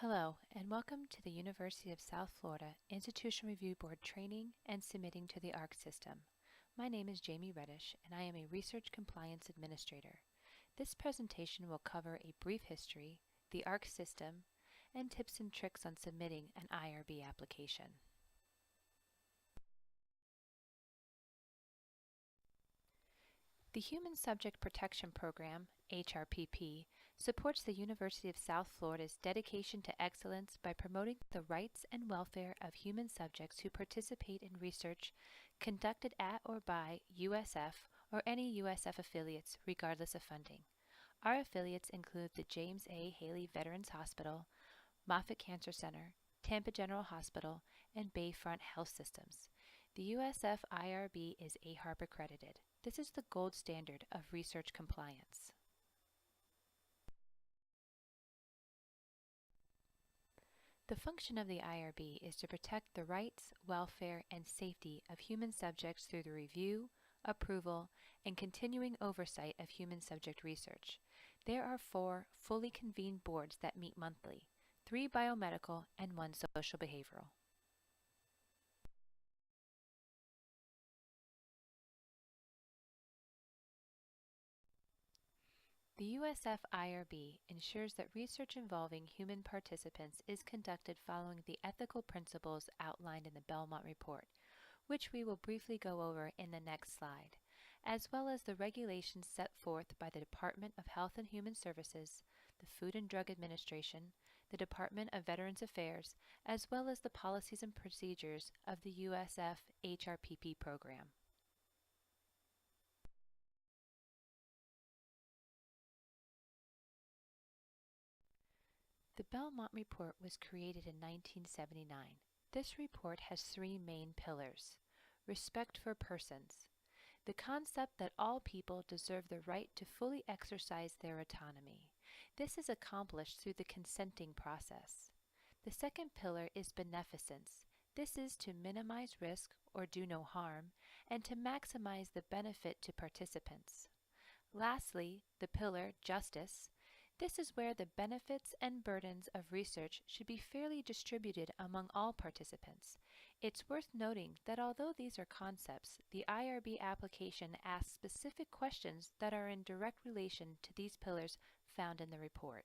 Hello, and welcome to the University of South Florida Institutional Review Board training and submitting to the ARC system. My name is Jamie Reddish, and I am a Research Compliance Administrator. This presentation will cover a brief history, the ARC system, and tips and tricks on submitting an IRB application. The Human Subject Protection Program, HRPP, supports the University of South Florida's dedication to excellence by promoting the rights and welfare of human subjects who participate in research conducted at or by USF or any USF affiliates, regardless of funding. Our affiliates include the James A. Haley Veterans Hospital, Moffitt Cancer Center, Tampa General Hospital, and Bayfront Health Systems. The USF IRB is AHRP accredited. This is the gold standard of research compliance. The function of the IRB is to protect the rights, welfare, and safety of human subjects through the review, approval, and continuing oversight of human subject research. There are 4 fully convened boards that meet monthly, 3 biomedical and 1 social behavioral. The USF IRB ensures that research involving human participants is conducted following the ethical principles outlined in the Belmont Report, which we will briefly go over in the next slide, as well as the regulations set forth by the Department of Health and Human Services, the Food and Drug Administration, the Department of Veterans Affairs, as well as the policies and procedures of the USF HRPP program. The Belmont Report was created in 1979. This report has 3 main pillars. Respect for persons. The concept that all people deserve the right to fully exercise their autonomy. This is accomplished through the consenting process. The second pillar is beneficence. This is to minimize risk or do no harm, and to maximize the benefit to participants. Lastly, the pillar justice. This is where the benefits and burdens of research should be fairly distributed among all participants. It's worth noting that although these are concepts, the IRB application asks specific questions that are in direct relation to these pillars found in the report.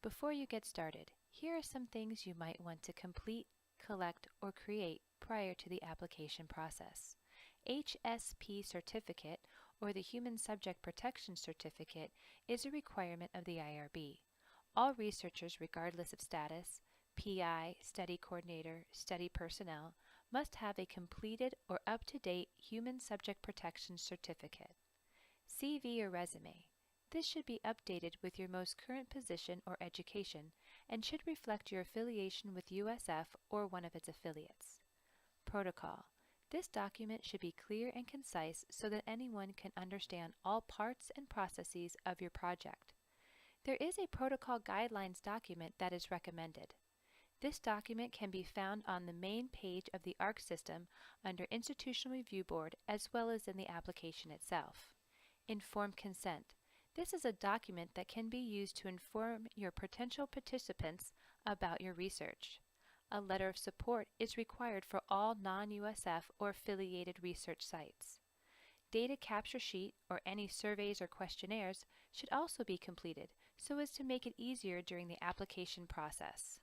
Before you get started, here are some things you might want to complete, collect, or create prior to the application process. HSP certificate, or the Human Subject Protection Certificate, is a requirement of the IRB. All researchers, regardless of status, PI, study coordinator, study personnel, must have a completed or up-to-date Human Subject Protection Certificate. CV or resume. This should be updated with your most current position or education and should reflect your affiliation with USF or one of its affiliates. Protocol. This document should be clear and concise so that anyone can understand all parts and processes of your project. There is a protocol guidelines document that is recommended. This document can be found on the main page of the ARC system under Institutional Review Board as well as in the application itself. Informed consent. This is a document that can be used to inform your potential participants about your research. A letter of support is required for all non-USF or affiliated research sites. Data capture sheet or any surveys or questionnaires should also be completed so as to make it easier during the application process.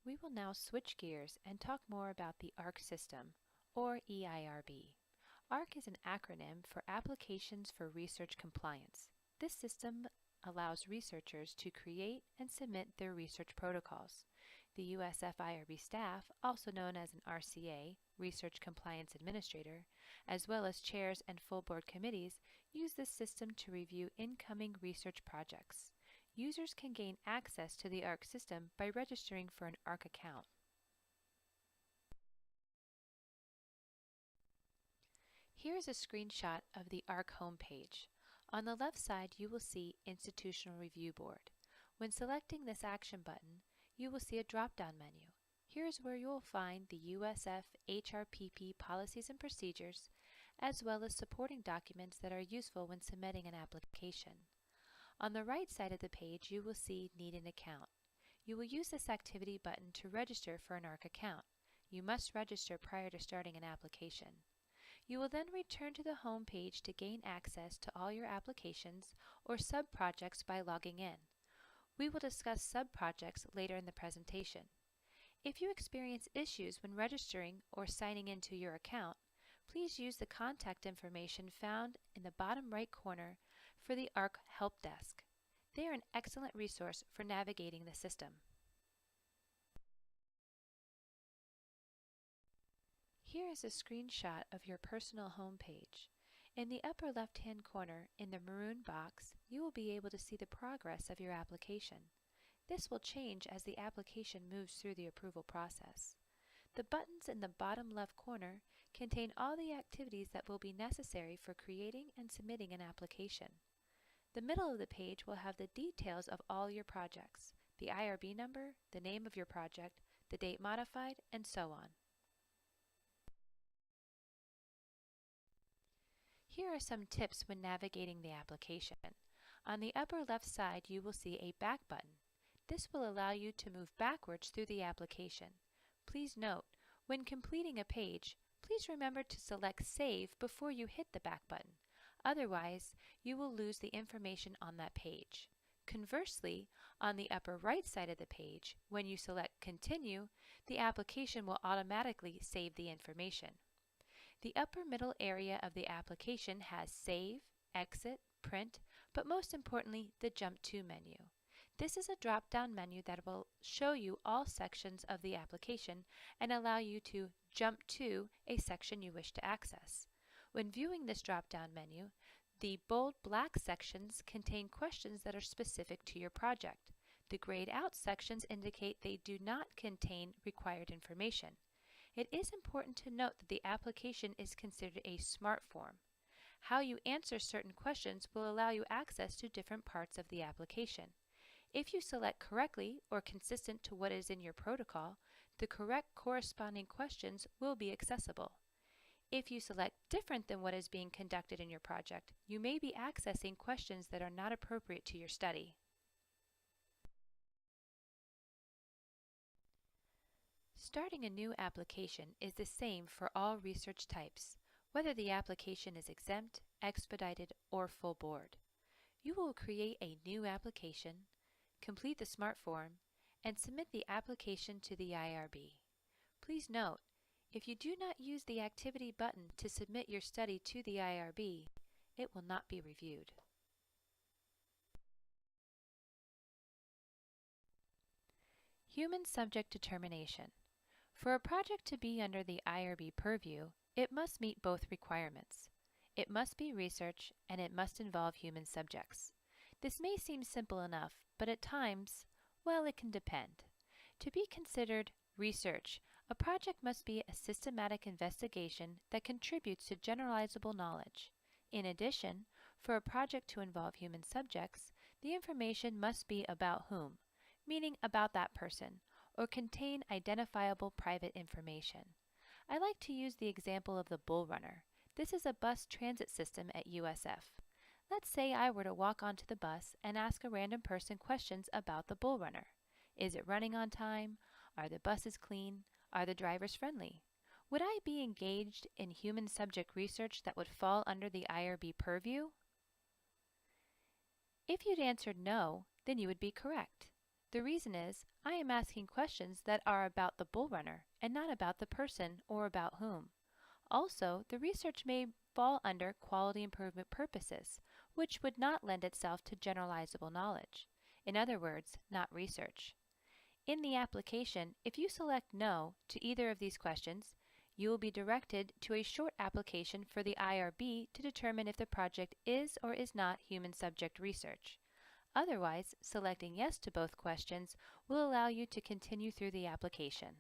We will now switch gears and talk more about the ARC system, or EIRB. ARC is an acronym for Applications for Research Compliance. This system allows researchers to create and submit their research protocols. The USF IRB staff, also known as an RCA, Research Compliance Administrator, as well as chairs and full board committees, use this system to review incoming research projects. Users can gain access to the ARC system by registering for an ARC account. Here is a screenshot of the ARC homepage. On the left side, you will see Institutional Review Board. When selecting this action button, you will see a drop-down menu. Here's where you'll find the USF HRPP policies and procedures, as well as supporting documents that are useful when submitting an application. On the right side of the page, you will see Need an Account. You will use this activity button to register for an ARC account. You must register prior to starting an application. You will then return to the home page to gain access to all your applications or subprojects by logging in. We will discuss subprojects later in the presentation. If you experience issues when registering or signing into your account, please use the contact information found in the bottom right corner for the ARC Help Desk. They are an excellent resource for navigating the system. Here is a screenshot of your personal home page. In the upper left-hand corner, in the maroon box, you will be able to see the progress of your application. This will change as the application moves through the approval process. The buttons in the bottom left corner contain all the activities that will be necessary for creating and submitting an application. The middle of the page will have the details of all your projects, the IRB number, the name of your project, the date modified, and so on. Here are some tips when navigating the application. On the upper left side, you will see a back button. This will allow you to move backwards through the application. Please note, when completing a page, please remember to select Save before you hit the back button. Otherwise, you will lose the information on that page. Conversely, on the upper right side of the page, when you select Continue, the application will automatically save the information. The upper middle area of the application has Save, Exit, Print, but most importantly, the Jump To menu. This is a drop-down menu that will show you all sections of the application and allow you to jump to a section you wish to access. When viewing this drop-down menu, the bold black sections contain questions that are specific to your project. The grayed out sections indicate they do not contain required information. It is important to note that the application is considered a smart form. How you answer certain questions will allow you access to different parts of the application. If you select correctly or consistent to what is in your protocol, the correct corresponding questions will be accessible. If you select different than what is being conducted in your project, you may be accessing questions that are not appropriate to your study. Starting a new application is the same for all research types, whether the application is exempt, expedited, or full board. You will create a new application, complete the SMART form, and submit the application to the IRB. Please note, if you do not use the activity button to submit your study to the IRB, it will not be reviewed. Human subject determination. For a project to be under the IRB purview, it must meet both requirements. It must be research and it must involve human subjects. This may seem simple enough, but at times, well, it can depend. To be considered research, a project must be a systematic investigation that contributes to generalizable knowledge. In addition, for a project to involve human subjects, the information must be about whom, meaning about that person, or contain identifiable private information. I like to use the example of the Bull Runner. This is a bus transit system at USF. Let's say I were to walk onto the bus and ask a random person questions about the Bull Runner. Is it running on time? Are the buses clean? Are the drivers friendly? Would I be engaged in human subject research that would fall under the IRB purview? If you'd answered no, then you would be correct. The reason is, I am asking questions that are about the Bull Runner and not about the person or about whom. Also, the research may fall under quality improvement purposes, which would not lend itself to generalizable knowledge. In other words, not research. In the application, if you select no to either of these questions, you will be directed to a short application for the IRB to determine if the project is or is not human subject research. Otherwise, selecting yes to both questions will allow you to continue through the application.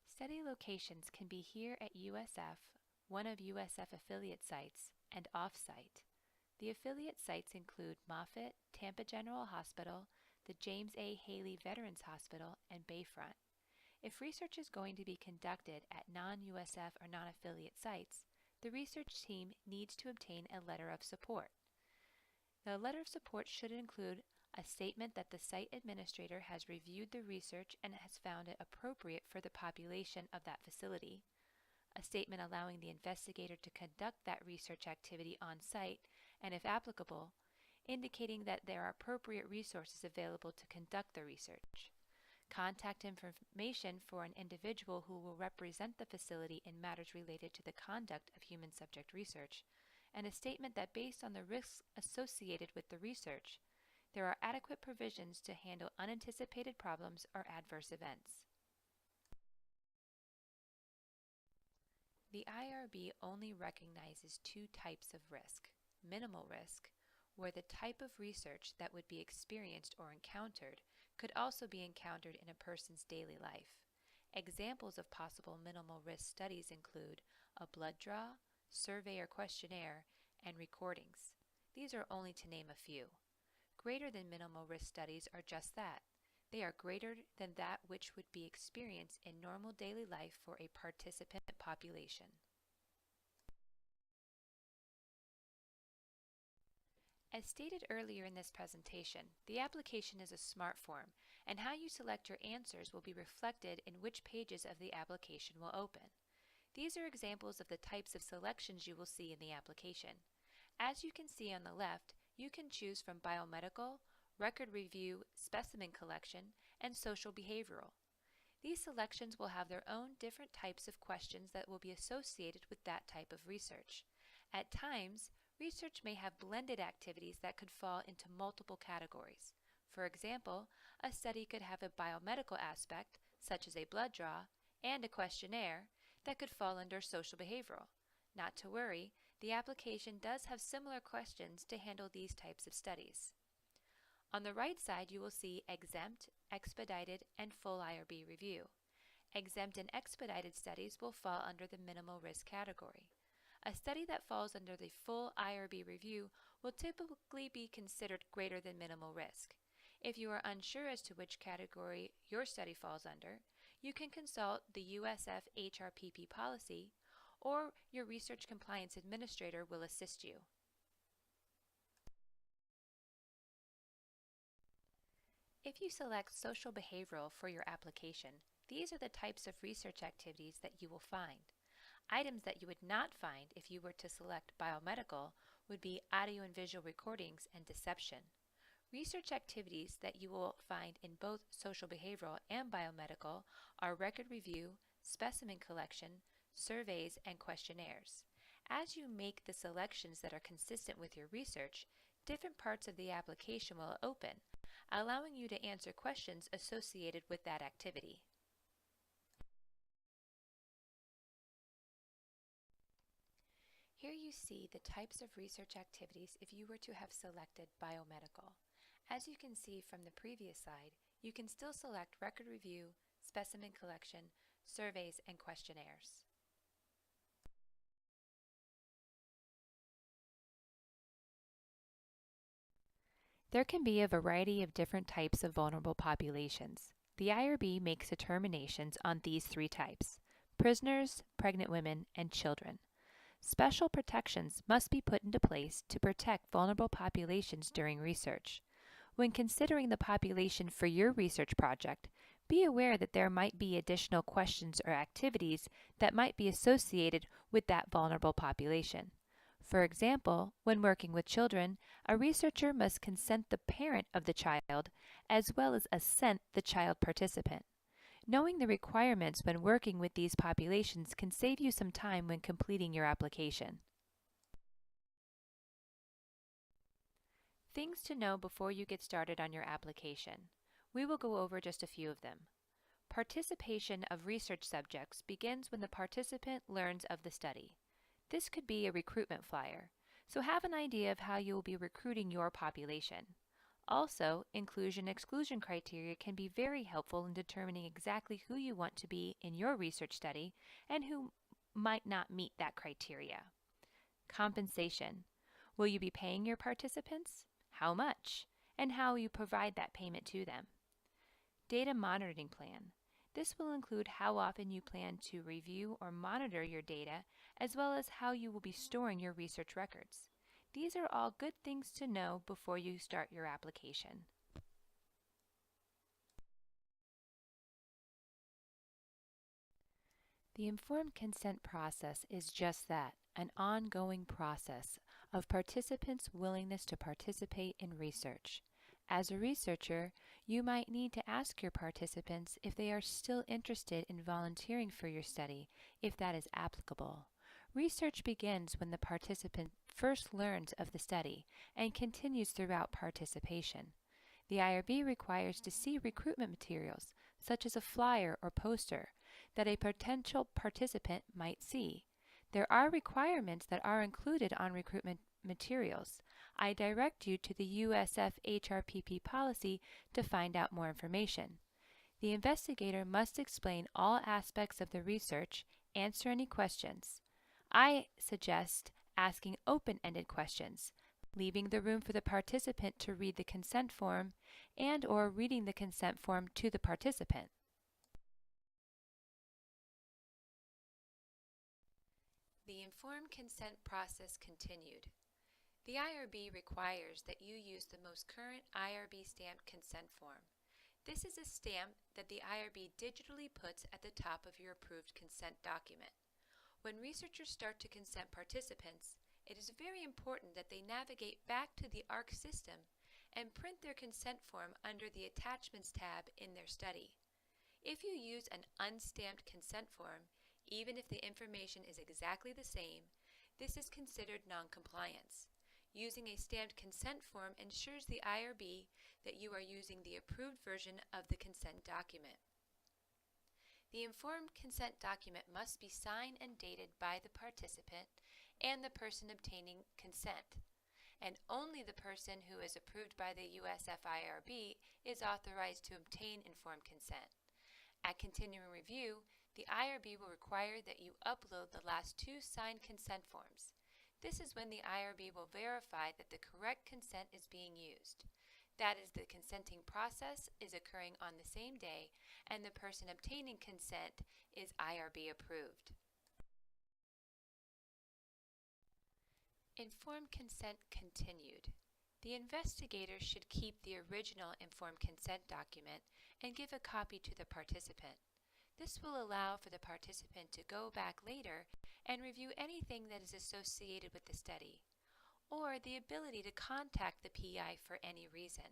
Study locations can be here at USF, one of USF affiliate sites, and off-site. The affiliate sites include Moffitt, Tampa General Hospital, the James A. Haley Veterans Hospital, and Bayfront. If research is going to be conducted at non-USF or non-affiliate sites, the research team needs to obtain a letter of support. The letter of support should include a statement that the site administrator has reviewed the research and has found it appropriate for the population of that facility, a statement allowing the investigator to conduct that research activity on site, and if applicable, indicating that there are appropriate resources available to conduct the research, contact information for an individual who will represent the facility in matters related to the conduct of human subject research, and a statement that based on the risks associated with the research, there are adequate provisions to handle unanticipated problems or adverse events. The IRB only recognizes two types of risk: minimal risk, where the type of research that would be experienced or encountered could also be encountered in a person's daily life. Examples of possible minimal risk studies include a blood draw, survey or questionnaire, and recordings. These are only to name a few. Greater than minimal risk studies are just that. They are greater than that which would be experienced in normal daily life for a participant population. As stated earlier in this presentation, the application is a smart form, and how you select your answers will be reflected in which pages of the application will open. These are examples of the types of selections you will see in the application. As you can see on the left, you can choose from biomedical, record review, specimen collection, and social behavioral. These selections will have their own different types of questions that will be associated with that type of research. At times, research may have blended activities that could fall into multiple categories. For example, a study could have a biomedical aspect, such as a blood draw, and a questionnaire that could fall under social behavioral. Not to worry, the application does have similar questions to handle these types of studies. On the right side, you will see exempt, expedited, and full IRB review. Exempt and expedited studies will fall under the minimal risk category. A study that falls under the full IRB review will typically be considered greater than minimal risk. If you are unsure as to which category your study falls under, you can consult the USF HRPP policy, or your research compliance administrator will assist you. If you select social behavioral for your application, these are the types of research activities that you will find. Items that you would not find if you were to select biomedical would be audio and visual recordings and deception. Research activities that you will find in both social behavioral and biomedical are record review, specimen collection, surveys, and questionnaires. As you make the selections that are consistent with your research, different parts of the application will open, allowing you to answer questions associated with that activity. Here you see the types of research activities if you were to have selected biomedical. As you can see from the previous slide, you can still select record review, specimen collection, surveys, and questionnaires. There can be a variety of different types of vulnerable populations. The IRB makes determinations on these three types: prisoners, pregnant women, and children. Special protections must be put into place to protect vulnerable populations during research. When considering the population for your research project, be aware that there might be additional questions or activities that might be associated with that vulnerable population. For example, when working with children, a researcher must consent the parent of the child as well as assent the child participant. Knowing the requirements when working with these populations can save you some time when completing your application. Things to know before you get started on your application. We will go over just a few of them. Participation of research subjects begins when the participant learns of the study. This could be a recruitment flyer, so have an idea of how you will be recruiting your population. Also, inclusion-exclusion criteria can be very helpful in determining exactly who you want to be in your research study and who might not meet that criteria. Compensation. Will you be paying your participants? How much? And how will you provide that payment to them? Data monitoring plan. This will include how often you plan to review or monitor your data, as well as how you will be storing your research records. These are all good things to know before you start your application. The informed consent process is just that, an ongoing process of participants' willingness to participate in research. As a researcher, you might need to ask your participants if they are still interested in volunteering for your study, if that is applicable. Research begins when the participant first learns of the study and continues throughout participation. The IRB requires to see recruitment materials, such as a flyer or poster, that a potential participant might see. There are requirements that are included on recruitment materials. I direct you to the USF HRPP policy to find out more information. The investigator must explain all aspects of the research, answer any questions. I suggest asking open-ended questions, leaving the room for the participant to read the consent form and/or reading the consent form to the participant. The informed consent process continued. The IRB requires that you use the most current IRB stamped consent form. This is a stamp that the IRB digitally puts at the top of your approved consent document. When researchers start to consent participants, it is very important that they navigate back to the ARC system and print their consent form under the Attachments tab in their study. If you use an unstamped consent form, even if the information is exactly the same, this is considered noncompliance. Using a stamped consent form ensures the IRB that you are using the approved version of the consent document. The informed consent document must be signed and dated by the participant and the person obtaining consent, and only the person who is approved by the USF IRB is authorized to obtain informed consent. At continuing review, the IRB will require that you upload the last 2 signed consent forms. This is when the IRB will verify that the correct consent is being used. That is, the consenting process is occurring on the same day and the person obtaining consent is IRB approved. Informed consent continued. The investigator should keep the original informed consent document and give a copy to the participant. This will allow for the participant to go back later and review anything that is associated with the study, or the ability to contact the PI for any reason.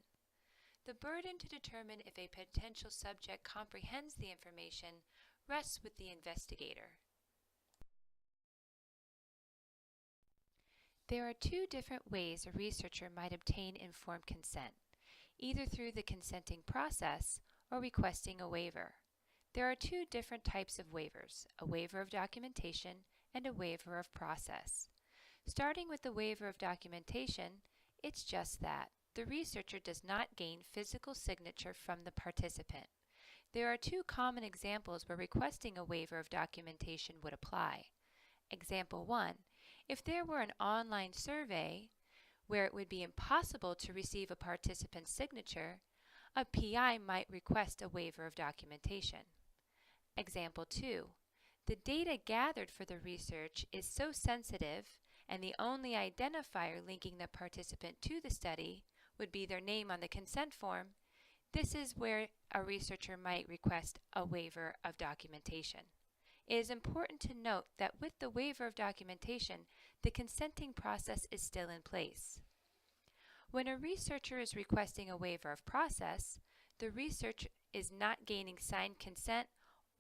The burden to determine if a potential subject comprehends the information rests with the investigator. There are 2 different ways a researcher might obtain informed consent, either through the consenting process or requesting a waiver. There are 2 different types of waivers, a waiver of documentation and a waiver of process. Starting with the waiver of documentation, it's just that. The researcher does not gain physical signature from the participant. There are 2 common examples where requesting a waiver of documentation would apply. Example 1, if there were an online survey where it would be impossible to receive a participant's signature, a PI might request a waiver of documentation. Example 2, the data gathered for the research is so sensitive and the only identifier linking the participant to the study would be their name on the consent form. This is where a researcher might request a waiver of documentation. It is important to note that with the waiver of documentation, the consenting process is still in place. When a researcher is requesting a waiver of process, the research is not gaining signed consent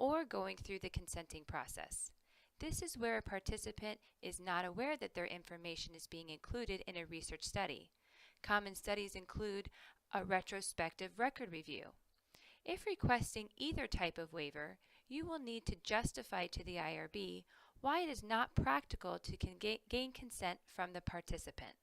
or going through the consenting process. This is where a participant is not aware that their information is being included in a research study. Common studies include a retrospective record review. If requesting either type of waiver, you will need to justify to the IRB why it is not practical to gain consent from the participant.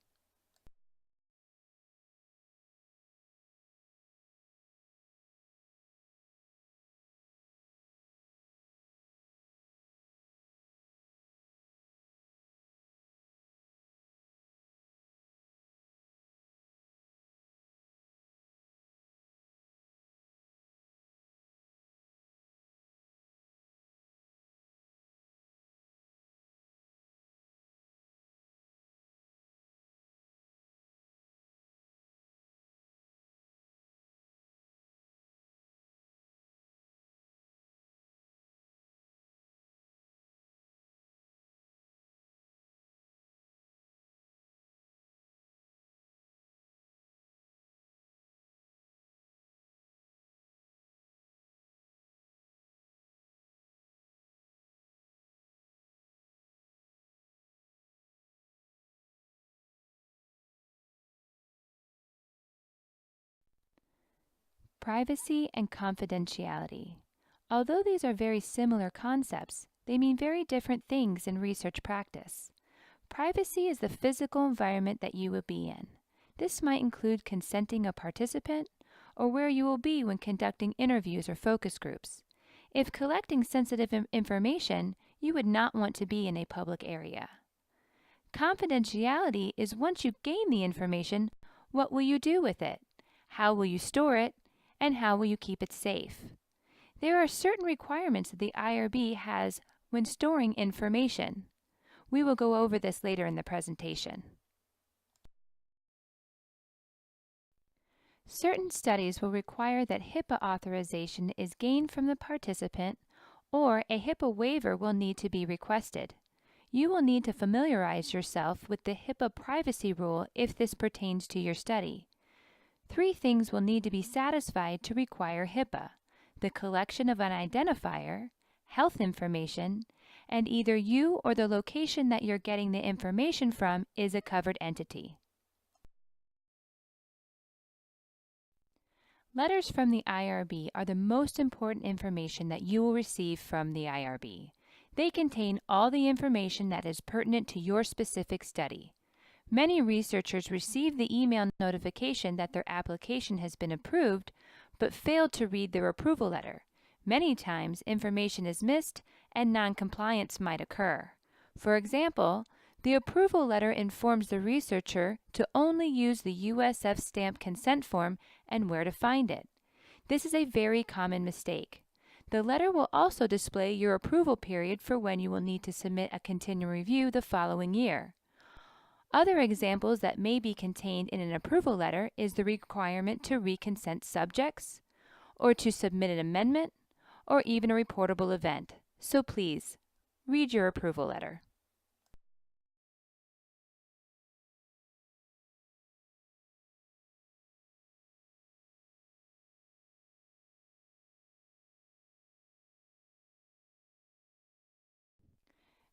Privacy and confidentiality. Although these are very similar concepts, they mean very different things in research practice. Privacy is the physical environment that you will be in. This might include consenting a participant or where you will be when conducting interviews or focus groups. If collecting sensitive information, you would not want to be in a public area. Confidentiality is once you gain the information, what will you do with it? How will you store it? And how will you keep it safe? There are certain requirements that the IRB has when storing information. We will go over this later in the presentation. Certain studies will require that HIPAA authorization is gained from the participant, or a HIPAA waiver will need to be requested. You will need to familiarize yourself with the HIPAA privacy rule if this pertains to your study. 3 things will need to be satisfied to require HIPAA: the collection of an identifier, health information, and either you or the location that you're getting the information from is a covered entity. Letters from the IRB are the most important information that you will receive from the IRB. They contain all the information that is pertinent to your specific study. Many researchers receive the email notification that their application has been approved, but failed to read their approval letter. Many times, information is missed and non-compliance might occur. For example, the approval letter informs the researcher to only use the USF stamped consent form and where to find it. This is a very common mistake. The letter will also display your approval period for when you will need to submit a continuing review the following year. Other examples that may be contained in an approval letter is the requirement to reconsent subjects, or to submit an amendment, or even a reportable event. So please, read your approval letter.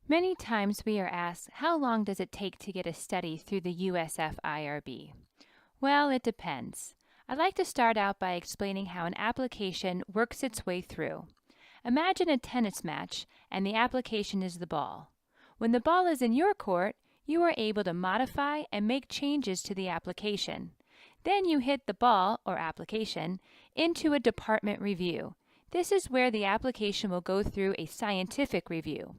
Many times we are asked, how long does it take to get a study through the USF IRB? Well, it depends. I'd like to start out by explaining how an application works its way through. Imagine a tennis match and the application is the ball. When the ball is in your court, you are able to modify and make changes to the application. Then you hit the ball, or application, into a department review. This is where the application will go through a scientific review.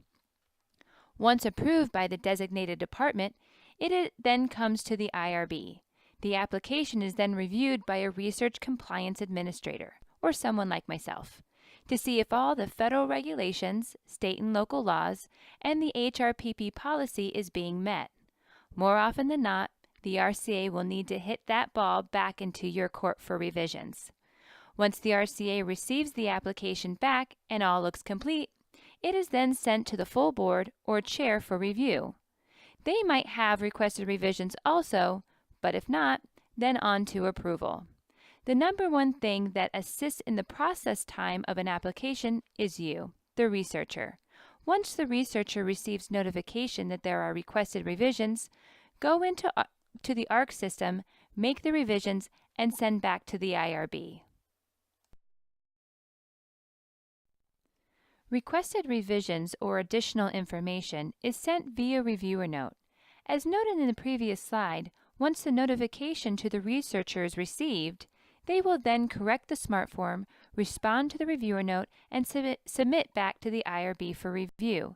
Once approved by the designated department, it then comes to the IRB. The application is then reviewed by a research compliance administrator, or someone like myself, to see if all the federal regulations, state and local laws, and the HRPP policy is being met. More often than not, the RCA will need to hit that ball back into your court for revisions. Once the RCA receives the application back and all looks complete, it is then sent to the full board or chair for review. They might have requested revisions also, but if not, then on to approval. The number one thing that assists in the process time of an application is you, the researcher. Once the researcher receives notification that there are requested revisions, go into the ARC system, make the revisions, and send back to the IRB. Requested revisions or additional information is sent via reviewer note. As noted in the previous slide, once the notification to the researcher is received, they will then correct the SMART form, respond to the reviewer note, and submit back to the IRB for review.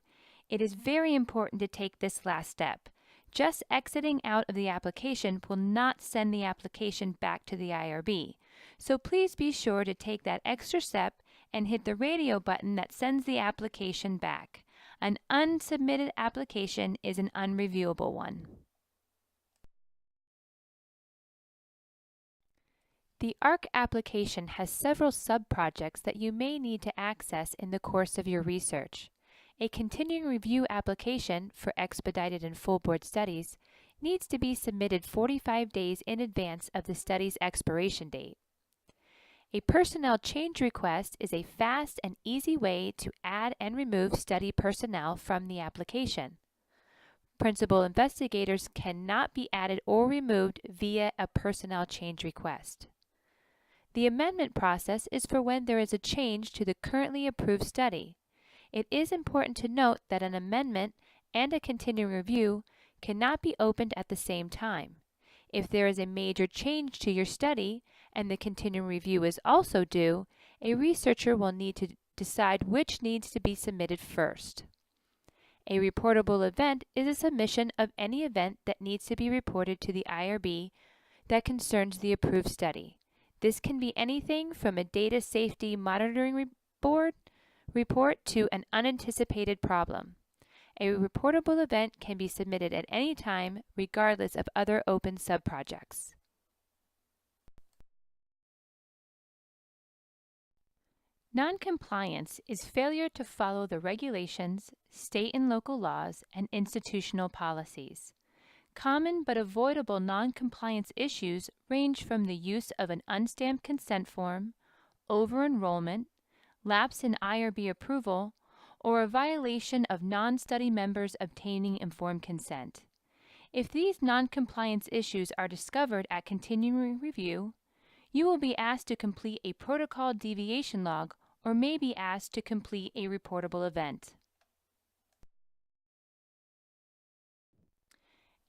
It is very important to take this last step. Just exiting out of the application will not send the application back to the IRB. So please be sure to take that extra step and hit the radio button that sends the application back. An unsubmitted application is an unreviewable one. The ARC application has several subprojects that you may need to access in the course of your research. A continuing review application for expedited and full board studies needs to be submitted 45 days in advance of the study's expiration date. A personnel change request is a fast and easy way to add and remove study personnel from the application. Principal investigators cannot be added or removed via a personnel change request. The amendment process is for when there is a change to the currently approved study. It is important to note that an amendment and a continuing review cannot be opened at the same time. If there is a major change to your study and the continuing review is also due, a researcher will need to decide which needs to be submitted first. A reportable event is a submission of any event that needs to be reported to the IRB that concerns the approved study. This can be anything from a data safety monitoring report to an unanticipated problem. A reportable event can be submitted at any time, regardless of other open subprojects. Noncompliance is failure to follow the regulations, state and local laws, and institutional policies. Common but avoidable noncompliance issues range from the use of an unstamped consent form, over-enrollment, lapse in IRB approval, or a violation of non-study members obtaining informed consent. If these noncompliance issues are discovered at continuing review, you will be asked to complete a protocol deviation log or may be asked to complete a reportable event.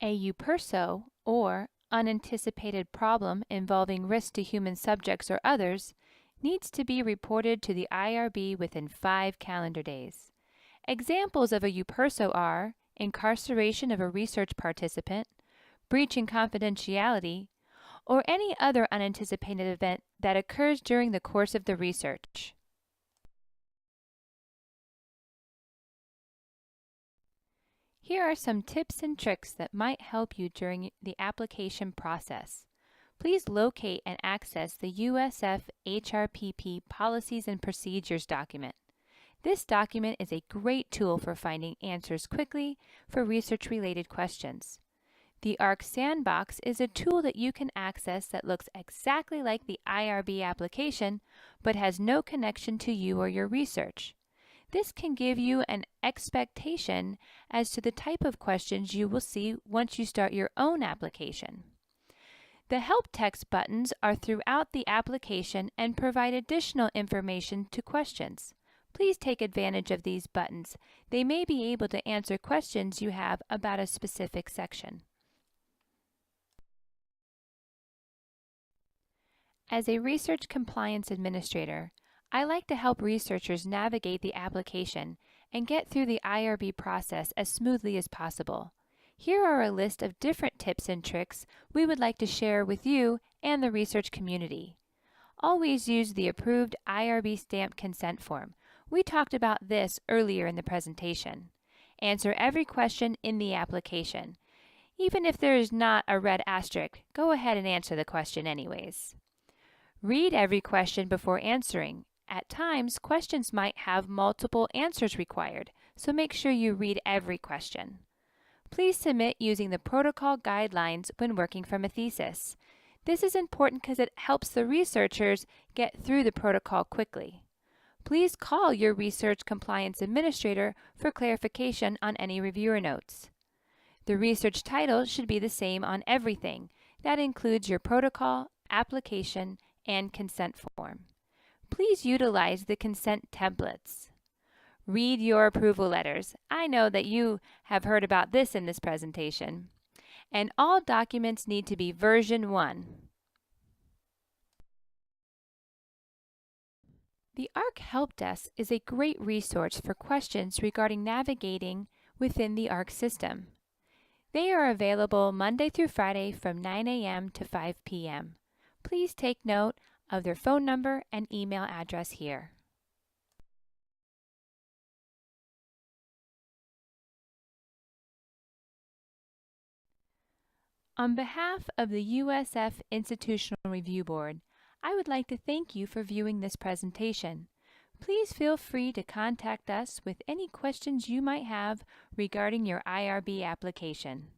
A UPERSO, or unanticipated problem involving risk to human subjects or others, needs to be reported to the IRB within 5 calendar days. Examples of a UPERSO are incarceration of a research participant, breaching confidentiality, or any other unanticipated event that occurs during the course of the research. Here are some tips and tricks that might help you during the application process. Please locate and access the USF HRPP Policies and Procedures document. This document is a great tool for finding answers quickly for research-related questions. The ARC Sandbox is a tool that you can access that looks exactly like the IRB application but has no connection to you or your research. This can give you an expectation as to the type of questions you will see once you start your own application. The Help text buttons are throughout the application and provide additional information to questions. Please take advantage of these buttons. They may be able to answer questions you have about a specific section. As a research compliance administrator, I like to help researchers navigate the application and get through the IRB process as smoothly as possible. Here are a list of different tips and tricks we would like to share with you and the research community. Always use the approved IRB stamped consent form. We talked about this earlier in the presentation. Answer every question in the application. Even if there is not a red asterisk, go ahead and answer the question anyways. Read every question before answering. At times, questions might have multiple answers required, so make sure you read every question. Please submit using the protocol guidelines when working from a thesis. This is important because it helps the researchers get through the protocol quickly. Please call your research compliance administrator for clarification on any reviewer notes. The research title should be the same on everything. That includes your protocol, application, and consent form. Please utilize the consent templates. Read your approval letters. I know that you have heard about this in this presentation. And all documents need to be version 1. The ARC Help Desk is a great resource for questions regarding navigating within the ARC system. They are available Monday through Friday from 9 a.m. to 5 p.m. Please take note of their phone number and email address here. On behalf of the USF Institutional Review Board, I would like to thank you for viewing this presentation. Please feel free to contact us with any questions you might have regarding your IRB application.